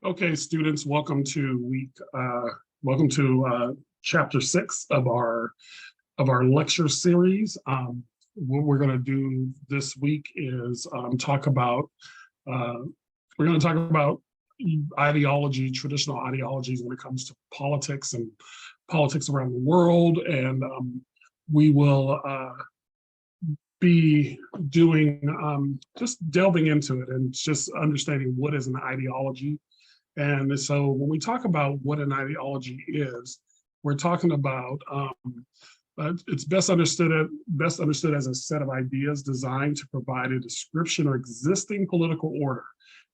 Okay, students, welcome to chapter 6 of our lecture series. What we're going to do this week is talk about we're going to talk about traditional ideologies when it comes to politics and politics around the world, and we will be doing just delving into it and just understanding what is an ideology. And so when we talk about what an ideology is, we're talking about it's best understood as a set of ideas designed to provide a description of existing political order,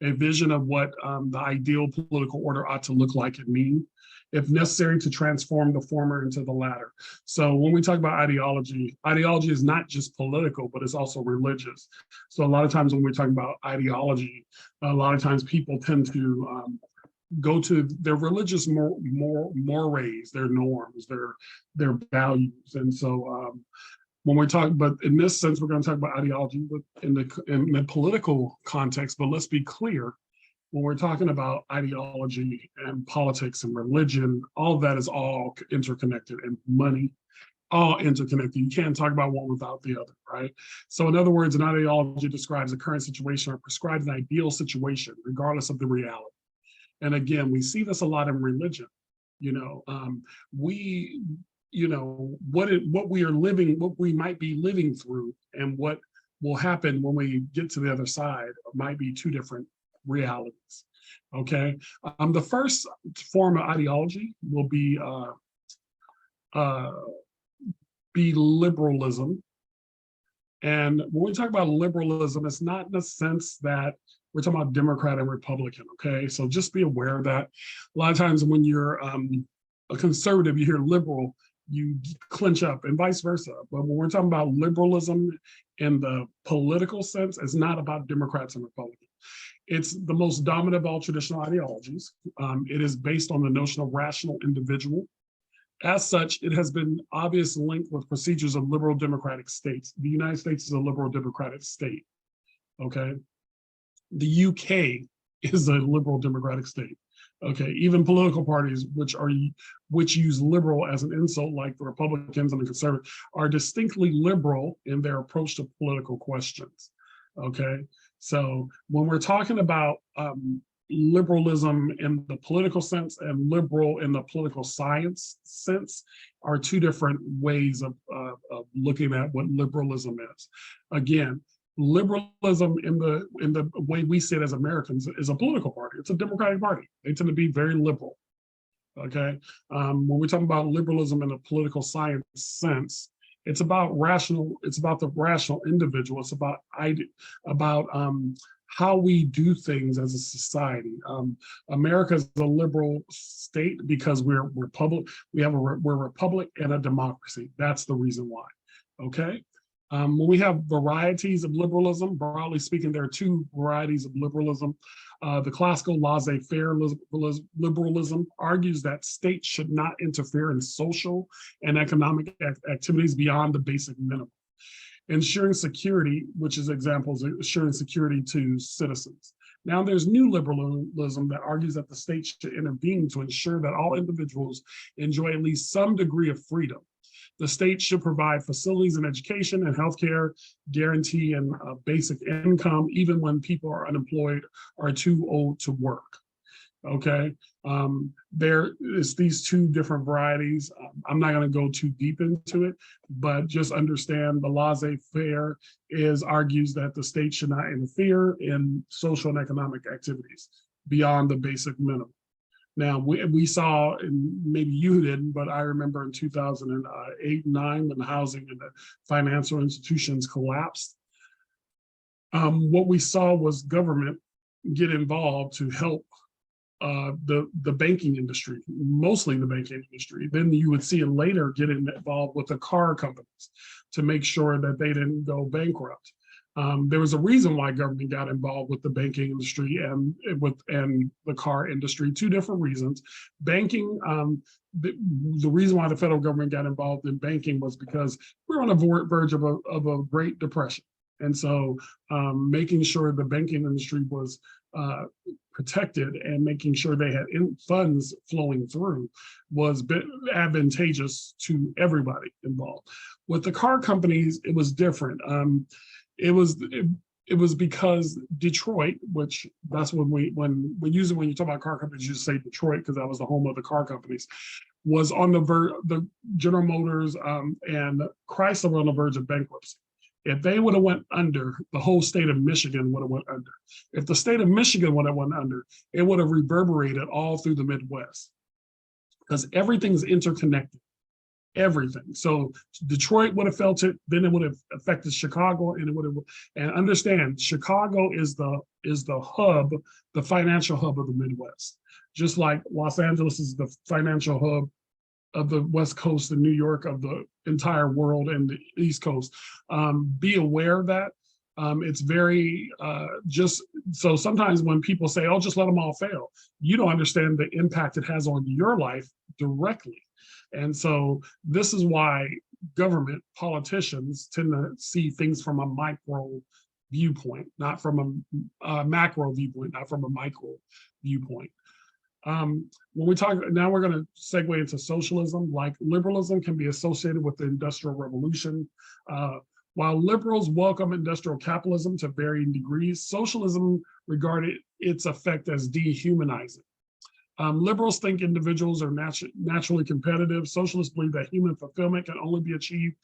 a vision of what the ideal political order ought to look like and mean, if necessary, to transform the former into the latter. So when we talk about ideology is not just political, but it's also religious. So a lot of times when we're talking about ideology, a lot of times people tend to go to their religious mores, their norms, their values. And so when we're talking, but in this sense, we're going to talk about ideology in the political context, but let's be clear, when we're talking about ideology and politics and religion, all of that is all interconnected, and money, all interconnected. You can't talk about one without the other, right? So in other words, an ideology describes a current situation or prescribes an ideal situation, regardless of the reality. And again, we see this a lot in religion. What we are living, what we might be living through, and what will happen when we get to the other side might be two different realities. Okay, the first form of ideology will be liberalism. And when we talk about liberalism, it's not in the sense that we're talking about Democrat and Republican, okay? So just be aware of that. A lot of times when you're a conservative, you hear liberal, you clinch up, and vice versa. But when we're talking about liberalism in the political sense, it's not about Democrats and Republicans. It's the most dominant of all traditional ideologies. It is based on the notion of rational individual. As such, it has been obviously linked with procedures of liberal democratic states. The United States is a liberal democratic state, okay? The UK is a liberal democratic state, okay? Even political parties which use liberal as an insult, like the Republicans and the Conservatives, are distinctly liberal in their approach to political questions, okay? So when we're talking about liberalism in the political sense and liberal in the political science sense are two different ways of looking at what liberalism is. Again, liberalism in the way we see it as Americans is a political party. It's a Democratic Party. They tend to be very liberal. Okay, when we're talking about liberalism in a political science sense, it's about the rational individual. It's about how we do things as a society. America is a liberal state because we're republic. We're a republic and a democracy. That's the reason why. Okay. When we have varieties of liberalism, broadly speaking, there are two varieties of liberalism. The classical laissez-faire liberalism argues that states should not interfere in social and economic activities beyond the basic minimum. Ensuring security, which is examples of ensuring security to citizens. Now there's new liberalism that argues that the state should intervene to ensure that all individuals enjoy at least some degree of freedom. The state should provide facilities and education and healthcare, guarantee and basic income, even when people are unemployed or too old to work. Okay, there is these two different varieties. I'm not going to go too deep into it, but just understand the laissez-faire argues that the state should not interfere in social and economic activities beyond the basic minimum. Now, we saw, and maybe you didn't, but I remember in 2008 and 9 when the housing and the financial institutions collapsed, what we saw was government get involved to help the banking industry, mostly the banking industry. Then you would see it later get involved with the car companies to make sure that they didn't go bankrupt. There was a reason why government got involved with the banking industry and the car industry, two different reasons. Banking, the reason why the federal government got involved in banking was because we're on the verge of a Great Depression. And so making sure the banking industry was protected and making sure they had funds flowing through was advantageous to everybody involved. With the car companies, it was different. It was because Detroit, which that's when usually when you talk about car companies, you say Detroit because that was the home of the car companies, was on the General Motors and Chrysler were on the verge of bankruptcy. If they would have went under, the whole state of Michigan would have went under. If the state of Michigan would have went under, it would have reverberated all through the Midwest because everything's interconnected. Everything. So Detroit would have felt it, then it would have affected Chicago, and it would have. And understand, Chicago is the hub, the financial hub of the Midwest. Just like Los Angeles is the financial hub of the West Coast and New York of the entire world and the East Coast. Be aware of that. It's very just so sometimes when people say, "Oh, just let them all fail," you don't understand the impact it has on your life directly. And so this is why government politicians tend to see things from a micro viewpoint, not from a macro viewpoint, not from a micro viewpoint. When we talk, now we're going to segue into socialism. Like liberalism can be associated with the Industrial Revolution. While liberals welcome industrial capitalism to varying degrees, socialism regarded its effect as dehumanizing. Liberals think individuals are naturally competitive. Socialists believe that human fulfillment can only be achieved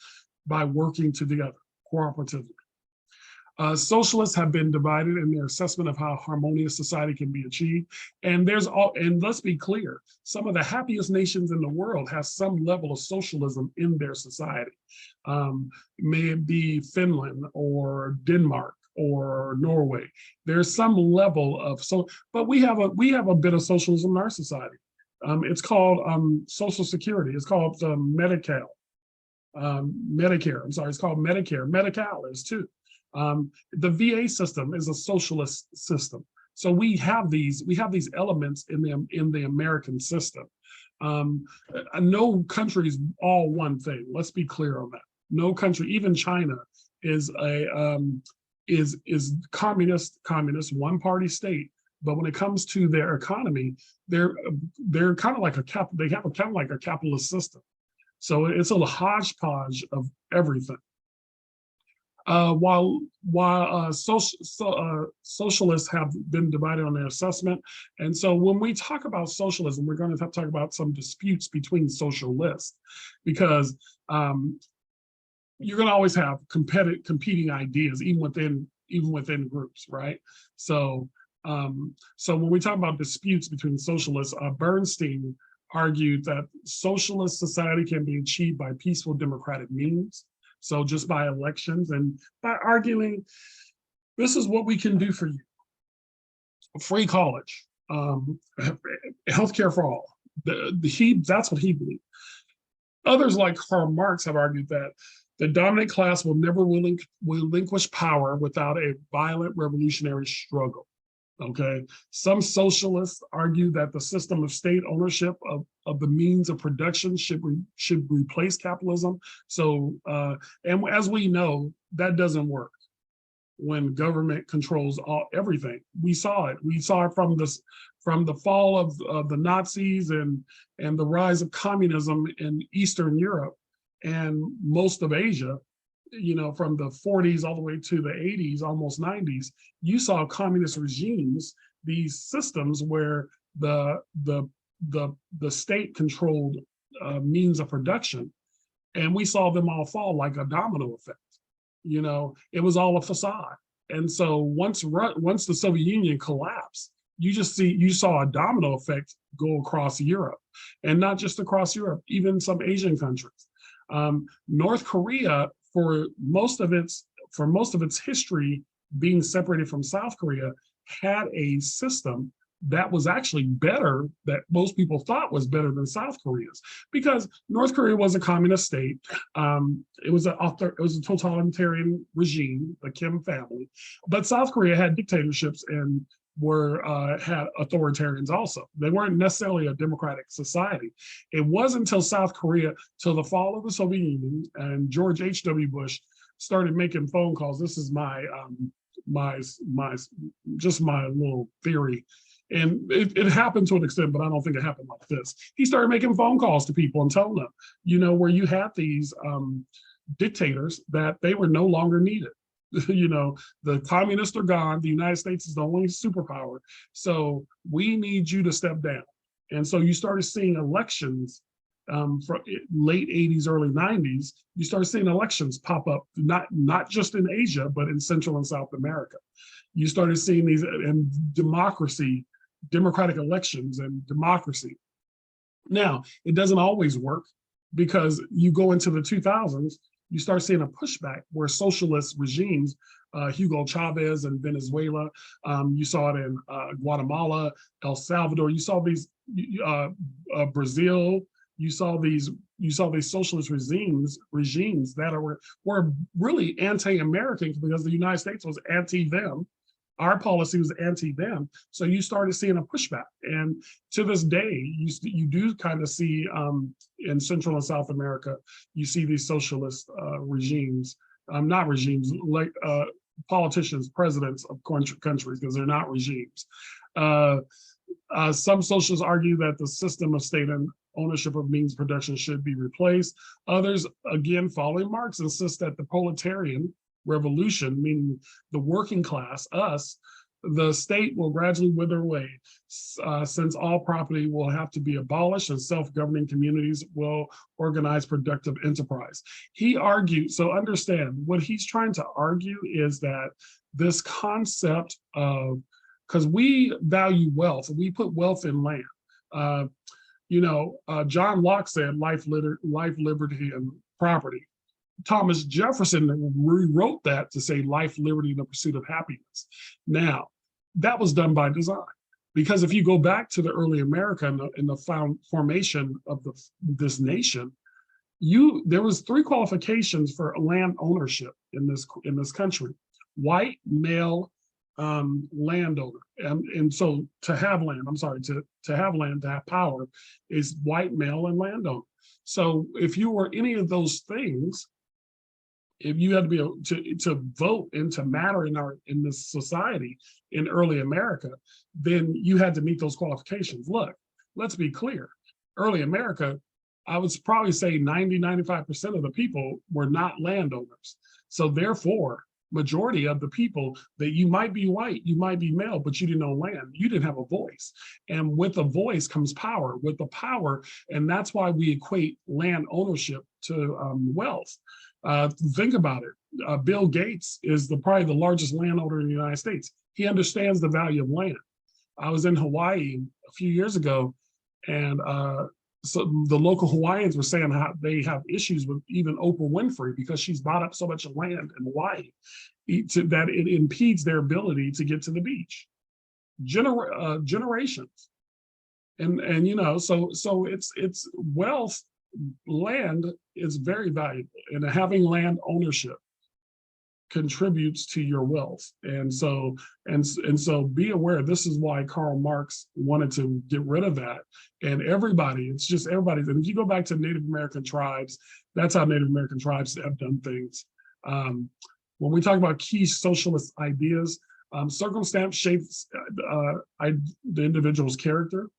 by working together, cooperatively. Socialists have been divided in their assessment of how harmonious society can be achieved. And let's be clear, some of the happiest nations in the world have some level of socialism in their society. May it be Finland or Denmark or Norway. There's some level of but we have a bit of socialism in our society. It's called Social Security. It's called Medicare. I'm sorry, it's called Medicare. Medi-Cal is too. The VA system is a socialist system. So we have these elements in the American system. No country is all one thing. Let's be clear on that. No country, even China, is communist, one party state. But when it comes to their economy, they're kind of like they have kind of like a capitalist system. So it's a hodgepodge of everything. While socialists have been divided on their assessment. And so when we talk about socialism, we're going to talk about some disputes between socialists, because you're going to always have competing ideas, even within groups, right? So when we talk about disputes between socialists, Bernstein argued that socialist society can be achieved by peaceful democratic means. So just by elections and by arguing, this is what we can do for you. Free college, healthcare for all. That's what he believed. Others like Karl Marx have argued that the dominant class will never relinquish power without a violent revolutionary struggle. Okay, some socialists argue that the system of state ownership of the means of production should replace capitalism. So, and as we know, that doesn't work when government controls everything. We saw it. We saw it from the fall of the Nazis and the rise of communism in Eastern Europe and most of Asia. You know, from the 40s all the way to the 80s, almost 90s, you saw communist regimes, these systems where the state controlled means of production, and we saw them all fall like a domino effect. You know, it was all a facade. And so once the Soviet Union collapsed, you saw a domino effect go across Europe, and not just across Europe, even some Asian countries. North Korea, for most of its history being separated from South Korea, had a system that was actually better, that most people thought was better than South Korea's, because North Korea was a communist state. It was a totalitarian regime, the Kim family, but South Korea had dictatorships and had authoritarians also. They weren't necessarily a democratic society. It wasn't until South Korea, till the fall of the Soviet Union and George H.W. Bush started making phone calls. This is my my just my little theory. And it happened to an extent, but I don't think it happened like this. He started making phone calls to people and telling them, you know, where you had these dictators that they were no longer needed. You know, the communists are gone. The United States is the only superpower. So we need you to step down. And so you started seeing elections from late 80s, early 90s. You start seeing elections pop up, not just in Asia, but in Central and South America. You started seeing these and democratic elections and democracy. Now, it doesn't always work, because you go into the 2000s, you start seeing a pushback where socialist regimes, Hugo Chavez in Venezuela, you saw it in Guatemala, El Salvador, you saw these, Brazil, you saw these socialist regimes that were really anti-American, because the United States was anti-them. Our policy was anti-them. So you started seeing a pushback. And to this day, you do kind of see in Central and South America, you see these socialist regimes, not regimes, like politicians, presidents of countries, because they're not regimes. Some socialists argue that the system of state and ownership of means production should be replaced. Others, again, following Marx, insist that the proletarian revolution, meaning the working class, us, the state will gradually wither away, since all property will have to be abolished and self-governing communities will organize productive enterprise. He argued, so understand, what he's trying to argue is that this concept of, because we value wealth, we put wealth in land. You know, John Locke said life, liberty, and property. Thomas Jefferson rewrote that to say life, liberty, and the pursuit of happiness. Now, that was done by design, because if you go back to the early America and the formation of this nation, there was 3 qualifications for land ownership in this country: white, male, landowner. And so to have land, to have land, to have power, is white, male, and landowner. So if you were any of those things, if you had to be able to vote and to matter in this society in early America, then you had to meet those qualifications. Look, let's be clear. Early America, I would probably say 90–95% of the people were not landowners. So therefore, majority of the people, that you might be white, you might be male, but you didn't own land. You didn't have a voice. And with a voice comes power. With the power, and that's why we equate land ownership to wealth. Think about it. Bill Gates is probably the largest landowner in the United States. He understands the value of land. I was in Hawaii a few years ago, and so the local Hawaiians were saying how they have issues with even Oprah Winfrey, because she's bought up so much land in Hawaii that it impedes their ability to get to the beach. Generations. And you know, so it's wealth. Land is very valuable, and having land ownership contributes to your wealth. And so be aware, this is why Karl Marx wanted to get rid of that. And everybody, it's just everybody. And if you go back to Native American tribes, that's how Native American tribes have done things. When we talk about key socialist ideas, circumstance shapes the individual's character.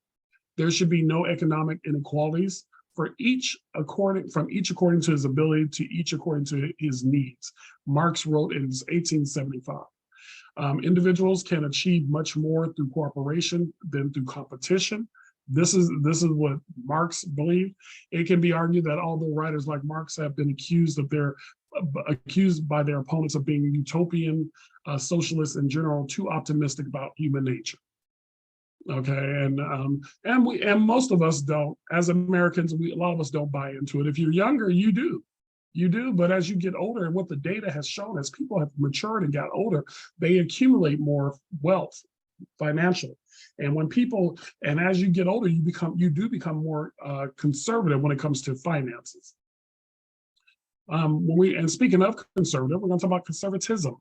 There should be no economic inequalities. From each according to his ability, to each according to his needs. Marx wrote in 1875. Individuals can achieve much more through cooperation than through competition. This is what Marx believed. It can be argued that although writers like Marx have been accused by their opponents of being utopian, socialists in general, too optimistic about human nature. Okay, and most of us don't, as Americans, a lot of us don't buy into it. If you're younger, you do, but as you get older, and what the data has shown, as people have matured and got older, they accumulate more wealth, financial. And as you get older, you do become more conservative when it comes to finances. And speaking of conservative, we're going to talk about conservatism.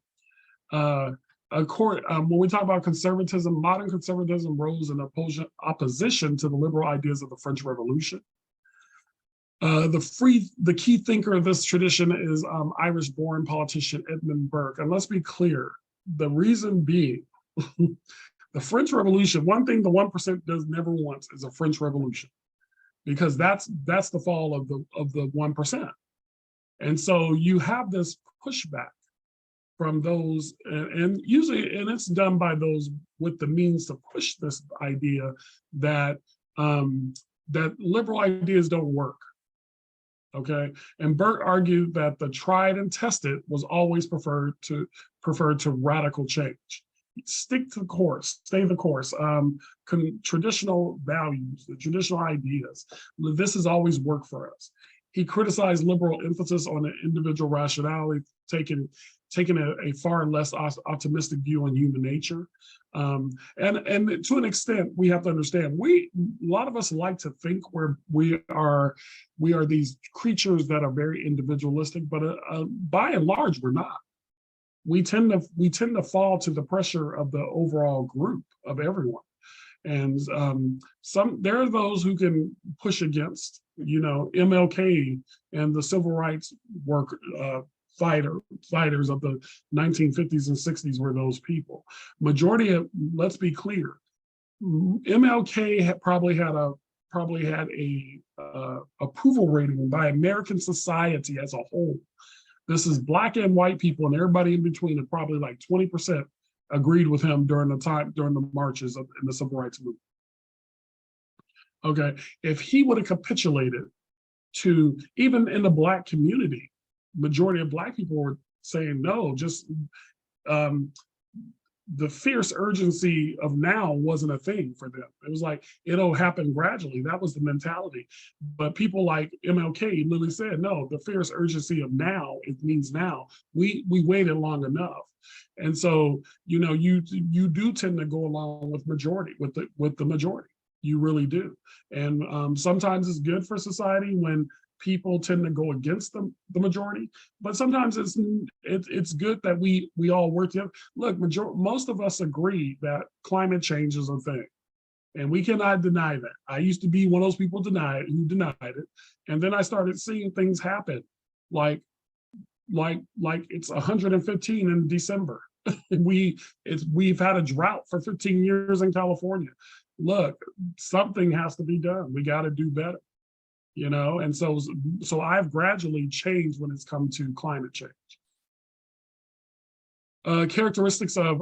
When we talk about conservatism, modern conservatism rose in opposition to the liberal ideas of the French Revolution. The key thinker of this tradition is Irish-born politician Edmund Burke. And let's be clear, The reason being, the French Revolution, one thing the 1% does never want is a French Revolution, because that's the fall of the 1%. And so you have this pushback from those, and usually, and it's done by those with the means to push this idea that that liberal ideas don't work. Okay, and Burke argued that the tried and tested was always preferred to radical change. Stick to the course, stay the course. Traditional values, the traditional ideas. This has always worked for us. He criticized liberal emphasis on an individual rationality, taking a far less optimistic view on human nature. And to an extent, we have to understand, a lot of us like to think we are these creatures that are very individualistic, but by and large, we're not. We tend to fall to the pressure of the overall group of everyone. And there are those who can push against, MLK and the civil rights fighters of the 1950s and 60s were those people. Majority of, let's be clear, MLK probably had a approval rating by American society as a whole. This is Black and white people, and everybody in between, and probably like 20% agreed with him during the marches in the civil rights movement. Okay, if he would have capitulated to, even in the Black community, majority of Black people were saying no, just the fierce urgency of now wasn't a thing for them. It was like, it'll happen gradually. That was the mentality. But people like MLK literally said, no, the fierce urgency of now, it means now. We waited long enough. And so, you do tend to go along with the majority. You really do. And sometimes it's good for society when people tend to go against the majority, but sometimes it's good that we all work together. Look, most of us agree that climate change is a thing, and we cannot deny that. I used to be one of those people who denied it, and then I started seeing things happen, like it's 115 in December. We've had a drought for 15 years in California. Look, something has to be done. We got to do better. And so I've gradually changed when it's come to climate change. Characteristics of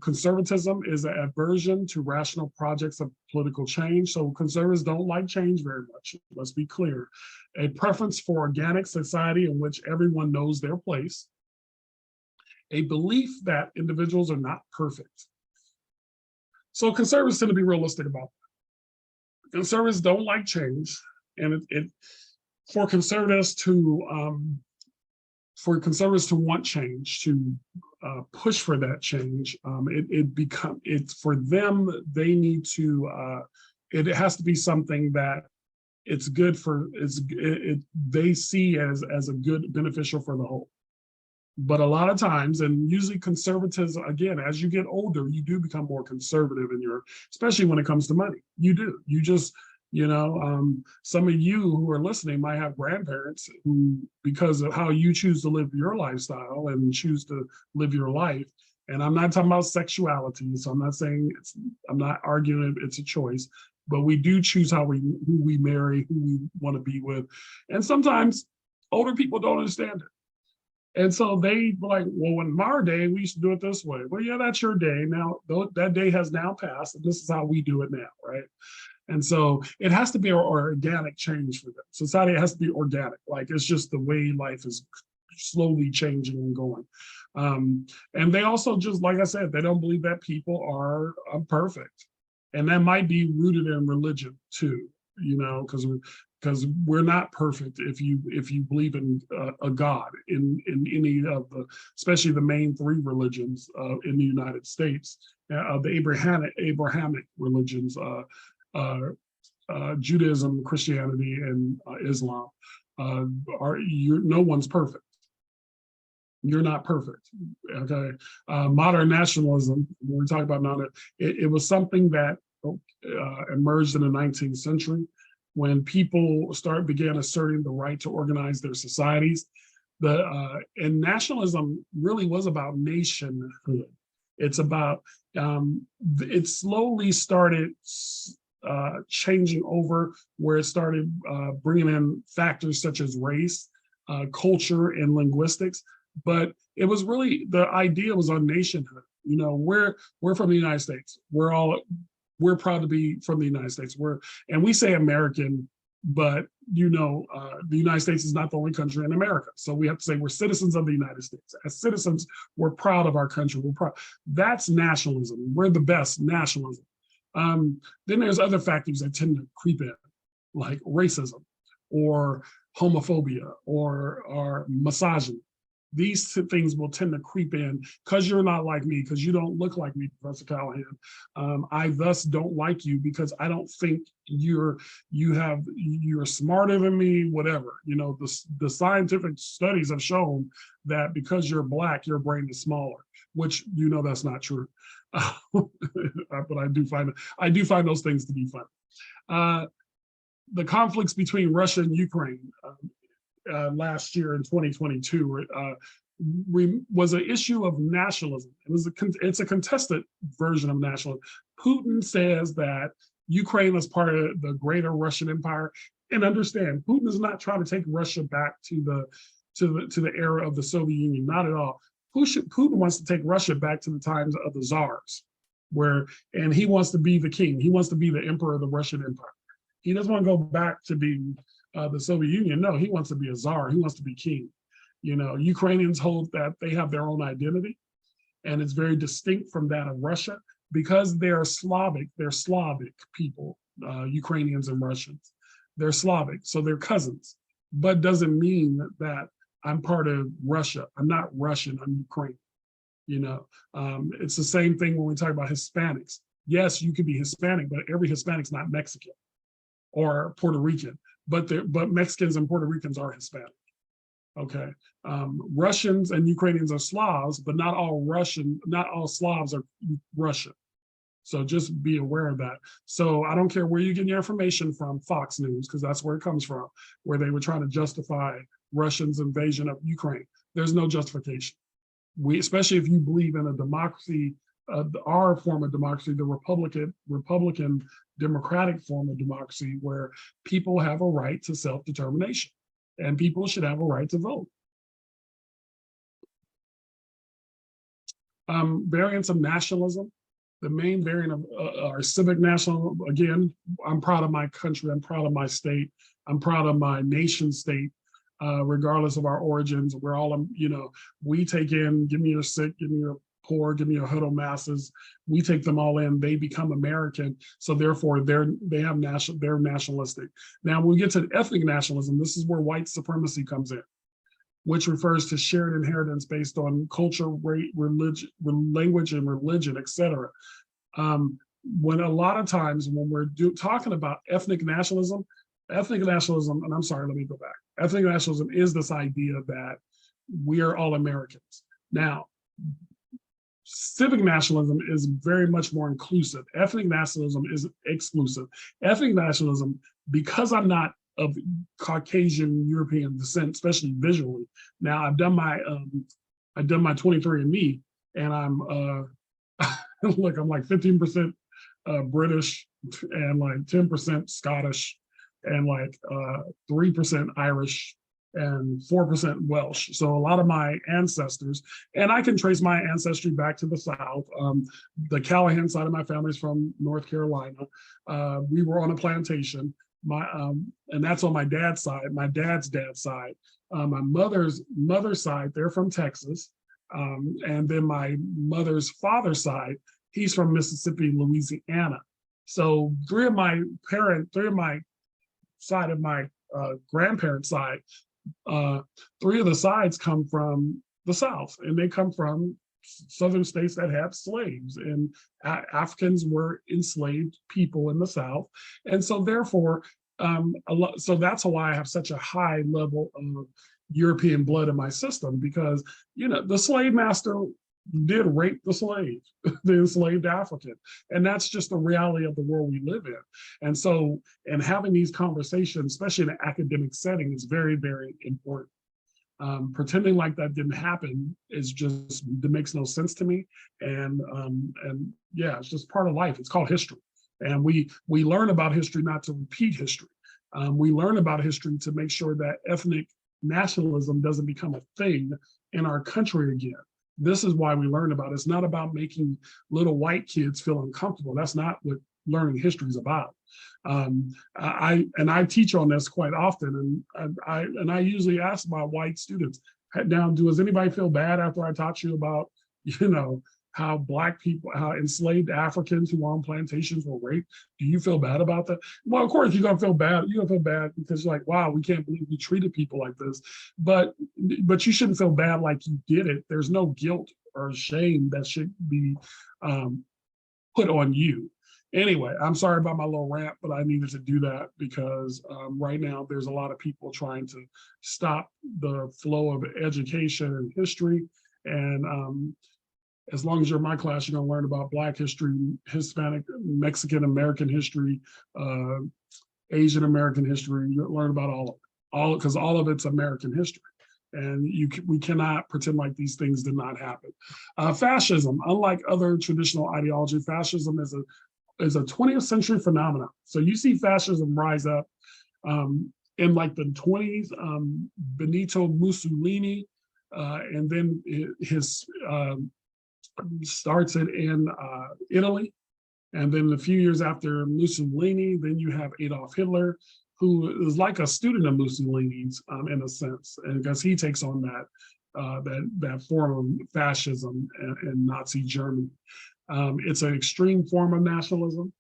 conservatism is an aversion to rational projects of political change. So conservatives don't like change very much, let's be clear. A preference for organic society in which everyone knows their place. A belief that individuals are not perfect. So conservatives tend to be realistic about that. Conservatives don't like change. And for conservatives to want change, to push for that change, it's for them. They need to. It has to be something that it's good for. They see as a good beneficial for the whole. But a lot of times, and usually conservatives, again, as you get older, you do become more conservative especially when it comes to money. You do. You just. Some of you who are listening might have grandparents who, because of how you choose to live your lifestyle and choose to live your life, and I'm not talking about sexuality, so I'm not arguing it's a choice, but we do choose who we marry, who we want to be with. And sometimes older people don't understand it. And so they like, well, in our day, we used to do it this way. Well, yeah, that's your day. Now, that day has now passed, and this is how we do it now, right? And so it has to be an organic change for them. Society has to be organic. Like, it's just the way life is slowly changing and going. And they also, just like I said, they don't believe that people are perfect. And that might be rooted in religion too, because we're not perfect if you believe in a God in any of especially the main three religions in the United States, the Abrahamic religions, Judaism, Christianity, and Islam. No one's perfect. You're not perfect. Okay. Modern nationalism, when we talk about it was something that emerged in the 19th century when people began asserting the right to organize their societies. And nationalism really was about nationhood. It's about, it slowly started changing over, where it started bringing in factors such as race, culture, and linguistics. But it was really, the idea was on nationhood. You know, we're from the United States. We're proud to be from the United States. And we say American, but you know, the United States is not the only country in America. So we have to say we're citizens of the United States. As citizens, we're proud of our country. We're proud. That's nationalism. We're the best nationalism. Then there's other factors that tend to creep in, like racism or homophobia or misogyny. These things will tend to creep in because you're not like me, because you don't look like me, Professor Callahan. I thus don't like you because I don't think you're smarter than me, whatever. You know, the scientific studies have shown that because you're Black, your brain is smaller, which, you know, that's not true. But I do find those things to be funny. The conflicts between Russia and Ukraine last year in 2022 was an issue of nationalism. It's a contested version of nationalism. Putin says that Ukraine is part of the greater Russian Empire. And understand, Putin is not trying to take Russia back to the era of the Soviet Union, not at all. Putin wants to take Russia back to the times of the czars, and he wants to be the king. He wants to be the emperor of the Russian Empire. He doesn't want to go back to being the Soviet Union. No, he wants to be a czar. He wants to be king. You know, Ukrainians hold that they have their own identity, and it's very distinct from that of Russia because they're Slavic people, Ukrainians and Russians. They're Slavic, so they're cousins, but doesn't mean that I'm part of Russia. I'm not Russian, I'm Ukrainian. You know, it's the same thing when we talk about Hispanics. Yes, you could be Hispanic, but every Hispanic's not Mexican or Puerto Rican, but Mexicans and Puerto Ricans are Hispanic. Okay, Russians and Ukrainians are Slavs, but not all Slavs are Russian. So just be aware of that. So I don't care where you get your information from, Fox News, because that's where it comes from, where they were trying to justify Russia's invasion of Ukraine. There's no justification. Especially if you believe in a democracy, our form of democracy, the Republican democratic form of democracy, where people have a right to self-determination and people should have a right to vote. Variants of nationalism. The main variant of our civic nationalism, again, I'm proud of my country, I'm proud of my state, I'm proud of my nation state, regardless of our origins. We're all, you know, we take in, give me your sick, give me your poor, give me your huddled masses. We take them all in, they become American. So therefore they're nationalistic. Now when we get to ethnic nationalism, this is where white supremacy comes in, which refers to shared inheritance based on culture, race, religion, language, and religion, etc. When a lot of times when we're talking about ethnic nationalism, and I'm sorry, let me go back. Ethnic nationalism is this idea that we are all Americans. Now, civic nationalism is very much more inclusive. Ethnic nationalism is exclusive. Ethnic nationalism, because I'm not of Caucasian European descent, especially visually. Now I've done my 23andMe, and I'm look, I'm like 15% British and like 10% Scottish and like 3% Irish and 4% Welsh. So a lot of my ancestors, and I can trace my ancestry back to the South. The Callahan side of my family is from North Carolina. We were on a plantation. And that's on my dad's side, my dad's dad's side. My mother's side, they're from Texas. And then my mother's father's side, he's from Mississippi, Louisiana. So three of my side of my grandparents' side, three of the sides come from the South, and they come from southern states that had slaves, and Africans were enslaved people in the South. And so therefore, so that's why I have such a high level of European blood in my system, because, you know, the slave master did rape the slave, the enslaved African. And that's just the reality of the world we live in. And so, and having these conversations, especially in an academic setting, is very, very important. Pretending like that didn't happen is just, it makes no sense to me. And yeah, it's just part of life. It's called history. And we learn about history not to repeat history. We learn about history to make sure that ethnic nationalism doesn't become a thing in our country again. This is why we learn about it. It's not about making little white kids feel uncomfortable. That's not what learning history is about. I teach on this quite often, and I usually ask my white students, now, does anybody feel bad after I taught you about, how Black people, how enslaved Africans who were on plantations were raped? Do you feel bad about that? Well, of course you're gonna feel bad. You're gonna feel bad because you're like, wow, we can't believe we treated people like this. But you shouldn't feel bad like you did it. There's no guilt or shame that should be put on you. Anyway, I'm sorry about my little rant, but I needed to do that because right now there's a lot of people trying to stop the flow of education and history. And as long as you're in my class, you're gonna learn about Black history, Hispanic, Mexican American history, Asian American history. You'll learn about because all of it's American history. And we cannot pretend like these things did not happen. Fascism, unlike other traditional ideology, fascism is a 20th century phenomenon. So you see fascism rise up in like the 20s, Benito Mussolini, and then his starts it in Italy. And then a few years after Mussolini, then you have Adolf Hitler, who is like a student of Mussolini's in a sense, and because he takes on that form of fascism in Nazi Germany. It's an extreme form of nationalism.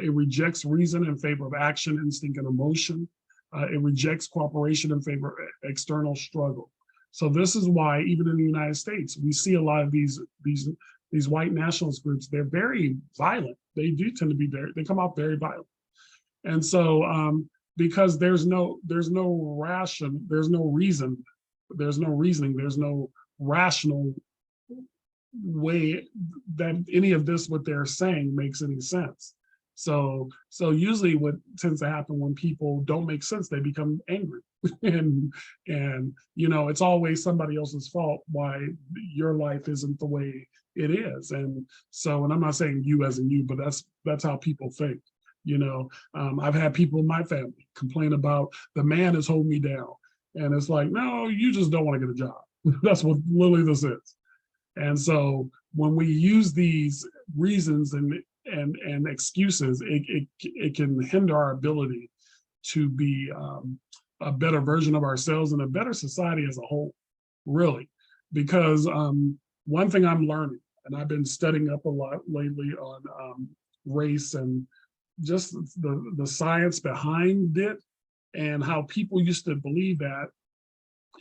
It rejects reason in favor of action, instinct, and emotion. It rejects cooperation in favor of external struggle. So this is why, even in the United States, we see a lot of these white nationalist groups. They're very violent. They do tend to be they come out very violent. And so because there's no reasoning, there's no rational way that any of this, what they're saying, makes any sense. So usually what tends to happen when people don't make sense, they become angry. and it's always somebody else's fault why your life isn't the way it is. And I'm not saying you as in you, but that's how people think. I've had people in my family complain about the man is holding me down. And it's like, no, you just don't want to get a job. That's what literally this is. And so when we use these reasons and excuses, it can hinder our ability to be a better version of ourselves and a better society as a whole, really. Because one thing I'm learning, and I've been studying up a lot lately on race and just the science behind it, and how people used to believe that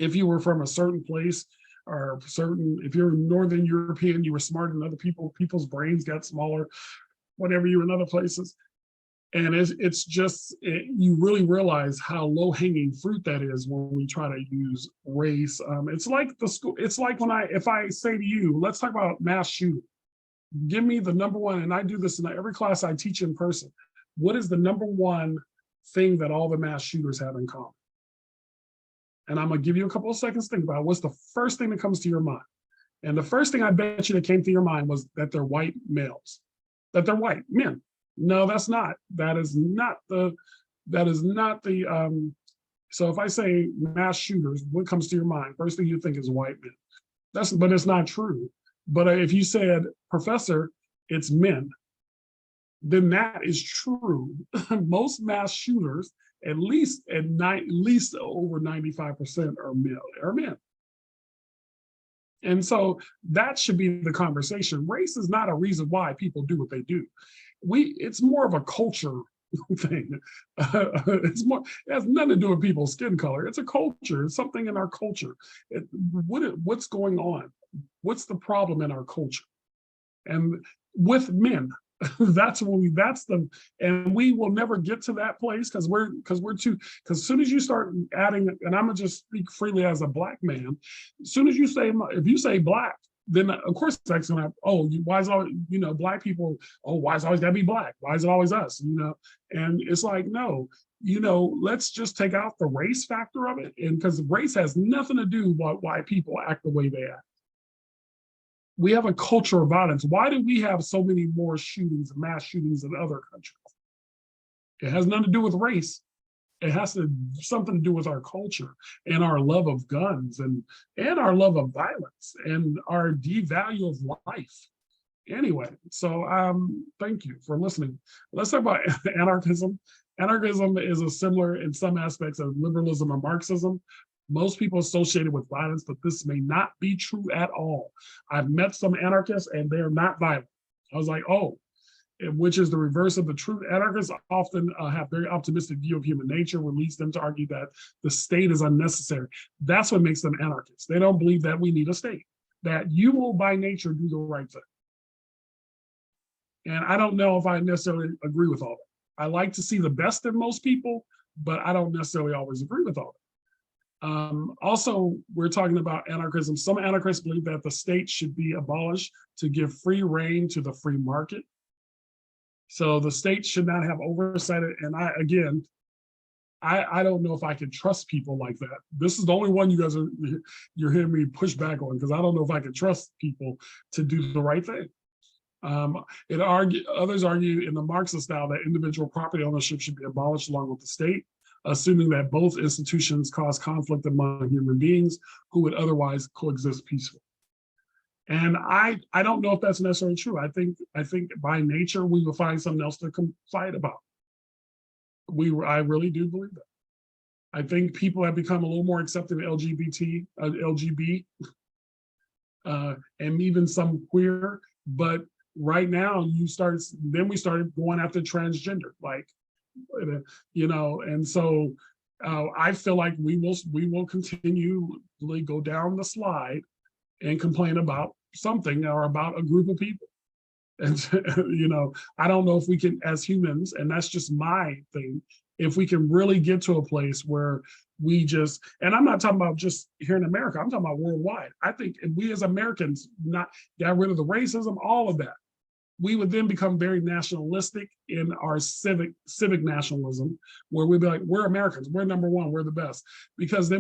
if you were from a certain place, or if you're Northern European, you were smarter than other people, people's brains got smaller, whatever, you were in other places. And it's just, you really realize how low hanging fruit that is when we try to use race. It's like it's like if I say to you, let's talk about mass shooting. Give me the number one, and I do this in every class I teach in person. What is the number one thing that all the mass shooters have in common? And I'm gonna give you a couple of seconds to think about it. What's the first thing that comes to your mind? And the first thing I bet you that came to your mind was that they're white males, that they're white men. No, that's not. That is not the, so if I say mass shooters, what comes to your mind? First thing you think is white men. But it's not true. But if you said, professor, it's men, then that is true. Most mass shooters, at least over 95% are men. And so that should be the conversation. Race is not a reason why people do what they do. It's more of a culture thing. It has nothing to do with people's skin color. It's a culture. It's something in our culture. What's going on? What's the problem in our culture? And with men, and we will never get to that place because as soon as you start adding, and I'm gonna just speak freely as a Black man, as soon as if you say Black, then of course that's gonna, oh, why is always, black people, oh, why is it always gotta be black? Why is it always us? And it's like, no, let's just take out the race factor of it. And because race has nothing to do with why people act the way they act. We have a culture of violence. Why do we have so many more shootings, mass shootings in other countries? It has nothing to do with race. It has something to do with our culture and our love of guns and our love of violence and our devalue of life. Anyway, so thank you for listening. Let's talk about anarchism. Anarchism is a similar in some aspects of liberalism and Marxism. Most people associate it with violence, but this may not be true at all. I've met some anarchists and they're not violent. I was like, oh, which is the reverse of the truth. Anarchists often have very optimistic view of human nature, which leads them to argue that the state is unnecessary. That's what makes them anarchists. They don't believe that we need a state, that you will by nature do the right thing. And I don't know if I necessarily agree with all that. I like to see the best in most people, but I don't necessarily always agree with all that. Also, we're talking about anarchism. Some anarchists believe that the state should be abolished to give free reign to the free market. So the state should not have oversight. And I don't know if I can trust people like that. This is the only one you're hearing me push back on, because I don't know if I can trust people to do the right thing. Others argue in the Marxist style that individual property ownership should be abolished along with the state, assuming that both institutions cause conflict among human beings who would otherwise coexist peacefully. And I don't know if that's necessarily true. I think by nature we will find something else to fight about. I really do believe that. I think people have become a little more accepting of LGB, and even some queer. But right now, we started going after transgender, and so I feel like we will continually go down the slide and complain about something or about a group of people. And, I don't know if we can, as humans, and that's just my thing, if we can really get to a place where we just, and I'm not talking about just here in America, I'm talking about worldwide. I think if we as Americans not got rid of the racism, all of that, we would then become very nationalistic in our civic nationalism, where we'd be like, we're Americans, we're number one, we're the best. Because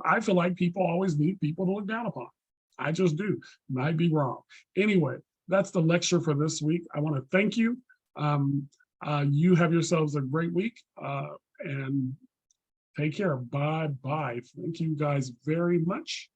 I feel like people always need people to look down upon. I just do. Might be wrong. Anyway, that's the lecture for this week. I want to thank you. You have yourselves a great week, and take care. Bye-bye. Thank you guys very much.